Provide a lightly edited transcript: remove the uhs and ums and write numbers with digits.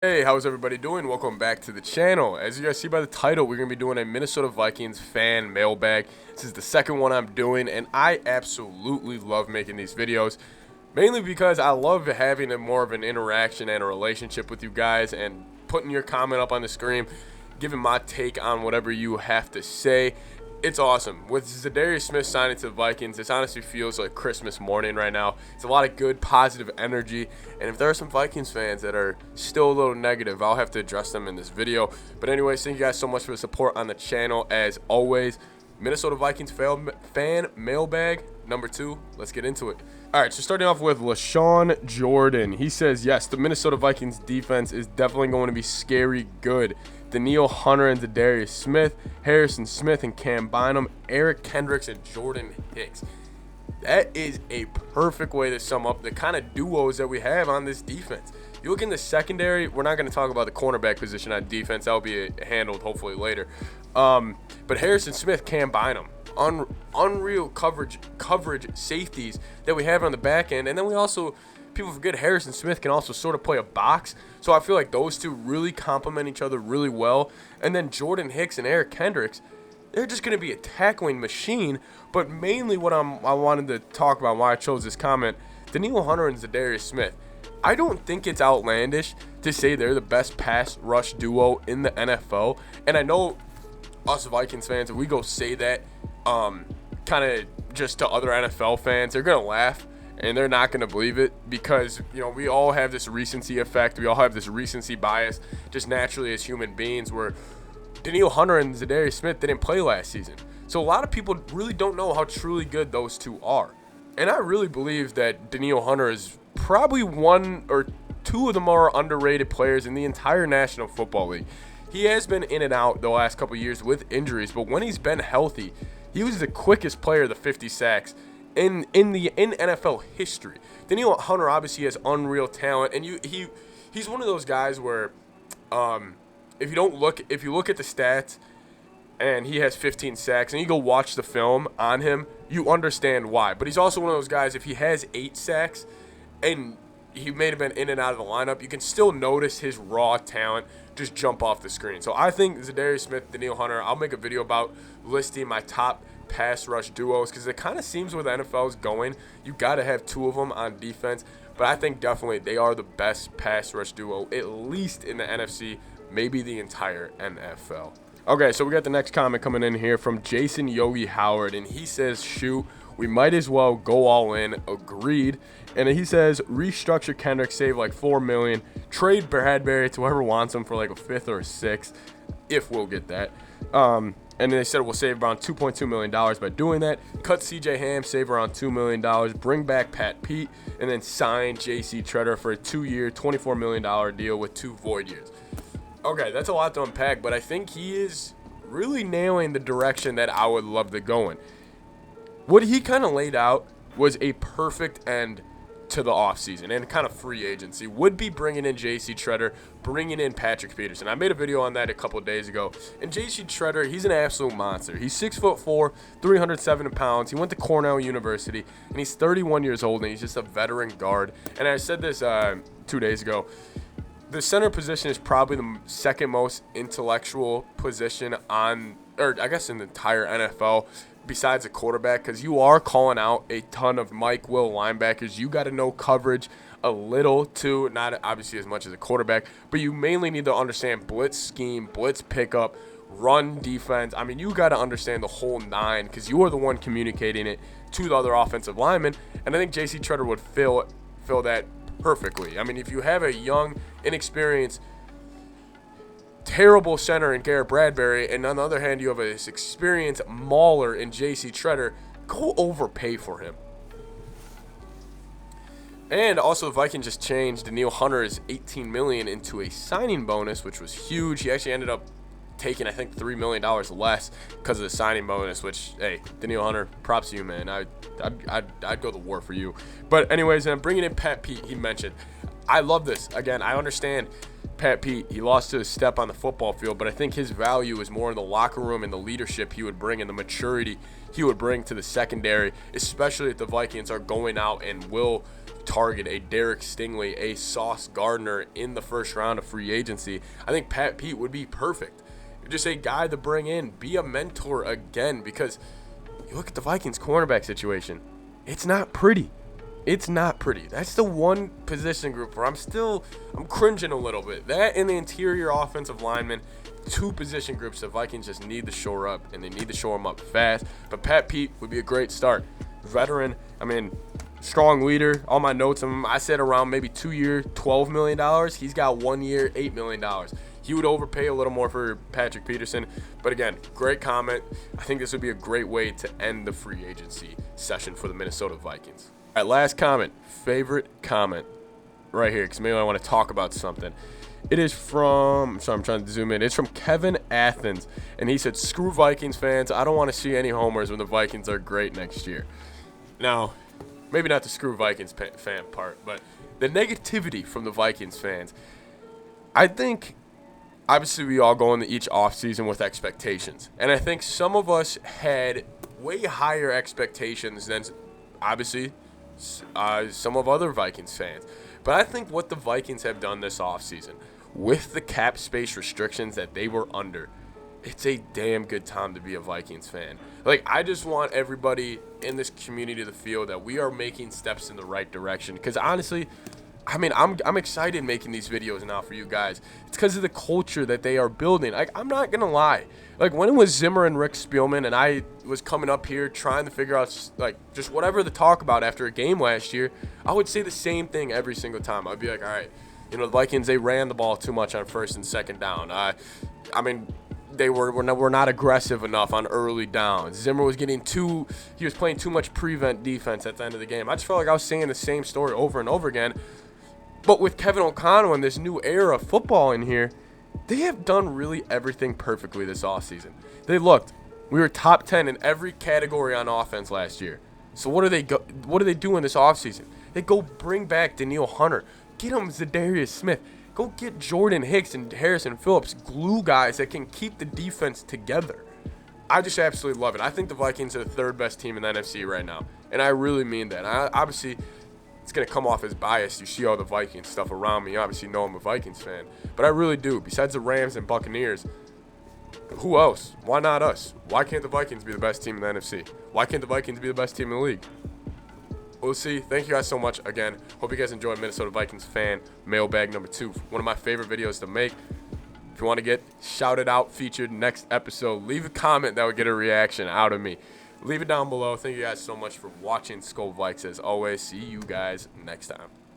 Hey, how's everybody doing? Welcome back to the channel. As you guys see by the title, we're going to be doing a Minnesota Vikings fan mailbag. This is the second one I'm doing, and I absolutely love making these videos. Mainly because I love having more of an interaction and a relationship with you guys and putting your comment up on the screen, giving my take on whatever you have to say. It's awesome. With Za'Darius Smith signing to the Vikings, this honestly feels like Christmas morning right now. It's a lot of good, positive energy. And if there are some Vikings fans that are still a little negative, I'll have to address them in this video. But anyways, thank you guys so much for the support on the channel. As always, Minnesota Vikings fan mailbag number 2. Let's get into it. All right, so starting off with LaShawn Jordan. He says, yes, the Minnesota Vikings defense is definitely going to be scary good. Danielle Hunter and Za'Darius Smith, Harrison Smith and Cam Bynum, Eric Kendricks and Jordan Hicks. That is a perfect way to sum up the kind of duos that we have on this defense. You look in the secondary, we're not going to talk about the cornerback position on defense. That'll be handled hopefully later. But Harrison Smith, Cam Bynum, unreal coverage safeties that we have on the back end. And then we also, people forget Harrison Smith can also sort of play a box. So I feel like those two really complement each other really well. And then Jordan Hicks and Eric Kendricks, they're just going to be a tackling machine. But mainly what I wanted to talk about, why I chose this comment, Danielle Hunter and Za'Darius Smith. I don't think it's outlandish to say they're the best pass rush duo in the NFL. And I know us Vikings fans, if we go say that kind of just to other NFL fans, they're going to laugh. And they're not going to believe it because, you know, we all have this recency effect. We all have this recency bias just naturally as human beings where Danielle Hunter and Za'Darius Smith didn't play last season. So a lot of people really don't know how truly good those two are. And I really believe that Danielle Hunter is probably one or two of the more underrated players in the entire National Football League. He has been in and out the last couple of years with injuries, but when he's been healthy, he was the quickest player to 50 sacks in NFL history. Danielle Hunter obviously has unreal talent, and he's one of those guys where if you look at the stats and he has 15 sacks and you go watch the film on him, you understand why. But he's also one of those guys, if he has 8 sacks and he may have been in and out of the lineup, you can still notice his raw talent just jump off the screen. So I think Za'Darius Smith, Danielle Hunter, I'll make a video about listing my top pass rush duos because it kind of seems where the NFL is going. You got to have 2 of them on defense, but I think definitely they are the best pass rush duo, at least in the NFC, maybe the entire NFL. Okay, so we got the next comment coming in here from Jason Yogi Howard, and he says, shoot, we might as well go all in. Agreed. And he says, restructure Kendrick, save like $4 million, trade Bradbury to whoever wants him for like a 5th or a 6th, if we'll get that. And they said we'll save around $2.2 million by doing that. Cut CJ Ham, save around $2 million. Bring back Pat Pete, and then sign JC Tretter for a 2-year, $24 million deal with 2 void years. Okay, that's a lot to unpack, but I think he is really nailing the direction that I would love to go in. What he kind of laid out was a perfect end to the offseason and kind of free agency. Would be bringing in JC Tretter, bringing in Patrick Peterson. I made a video on that a couple of days ago. And JC Tretter, he's an absolute monster. He's 6'4", 307 pounds. He went to Cornell University, and he's 31 years old, and he's just a veteran guard. And I said this 2 days ago. The center position is probably the second most intellectual position in the entire NFL besides a quarterback, because you are calling out a ton of Mike Will linebackers. You got to know coverage a little too, not obviously as much as a quarterback, but you mainly need to understand blitz scheme, blitz pickup, run defense. I mean, you got to understand the whole 9 because you are the one communicating it to the other offensive linemen, and I think JC Tretter would fill that perfectly. I mean, if you have a young, inexperienced, terrible center in Garrett Bradbury, and on the other hand, you have this experienced mauler in JC Tretter, go overpay for him. And also, the Vikings just changed Danielle Hunter's $18 million into a signing bonus, which was huge. He actually ended up taking, I think, $3 million less because of the signing bonus, which, hey, Danielle Hunter, props to you, man. I'd go to war for you. But anyways, bringing in Pat Pete, he mentioned. I love this. Again, I understand Pat Pete, he lost to his step on the football field, but I think his value is more in the locker room and the leadership he would bring and the maturity he would bring to the secondary, especially if the Vikings are going out and will target a Derek Stingley, a Sauce Gardner in the first round of free agency, I think Pat Pete would be perfect. Just a guy to bring in, be a mentor again, because you look at the Vikings cornerback situation. It's not pretty. It's not pretty. That's the one position group where I'm cringing a little bit. That and the interior offensive linemen, two position groups the Vikings just need to shore up, and they need to shore them up fast. But Pat Pete would be a great start. Veteran, strong leader. All my notes on him, I said around maybe 2 year, $12 million. He's got 1 year, $8 million. He would overpay a little more for Patrick Peterson. But again, great comment. I think this would be a great way to end the free agency session for the Minnesota Vikings. All right, last comment. Favorite comment right here, because maybe I want to talk about something. It is from, I'm trying to zoom in. It's from Kevin Athens, and he said, "Screw Vikings fans. I don't want to see any homers when the Vikings are great next year." Now, maybe not the screw Vikings fan part, but the negativity from the Vikings fans. I think, obviously, we all go into each offseason with expectations. And I think some of us had way higher expectations than, obviously, some of other Vikings fans. But I think what the Vikings have done this offseason, with the cap space restrictions that they were under, it's a damn good time to be a Vikings fan. I just want everybody in this community to feel that we are making steps in the right direction. Because honestly, I'm excited making these videos now for you guys. It's because of the culture that they are building. I'm not going to lie. When it was Zimmer and Rick Spielman and I was coming up here trying to figure out, just whatever to talk about after a game last year, I would say the same thing every single time. I'd be like, all right, the Vikings, they ran the ball too much on first and second down. They were not aggressive enough on early downs. Zimmer was he was playing too much prevent defense at the end of the game. I just felt like I was saying the same story over and over again. But with Kevin O'Connell and this new era of football in here, they have done really everything perfectly this offseason. We were top 10 in every category on offense last year. So what do they do in this offseason? They go bring back Danielle Hunter. Get him Za'Darius Smith. Go get Jordan Hicks and Harrison Phillips, glue guys that can keep the defense together. I just absolutely love it. I think the Vikings are the third best team in the NFC right now, and I really mean that. Obviously, it's going to come off as biased. You see all the Vikings stuff around me. You obviously know I'm a Vikings fan, but I really do. Besides the Rams and Buccaneers, who else? Why not us? Why can't the Vikings be the best team in the NFC? Why can't the Vikings be the best team in the league? We'll see. Thank you guys so much again. Hope you guys enjoyed Minnesota Vikings fan mailbag number 2. One of my favorite videos to make. If you want to get shouted out, featured next episode, leave a comment that would get a reaction out of me. Leave it down below. Thank you guys so much for watching Skol Vikes. As always, see you guys next time.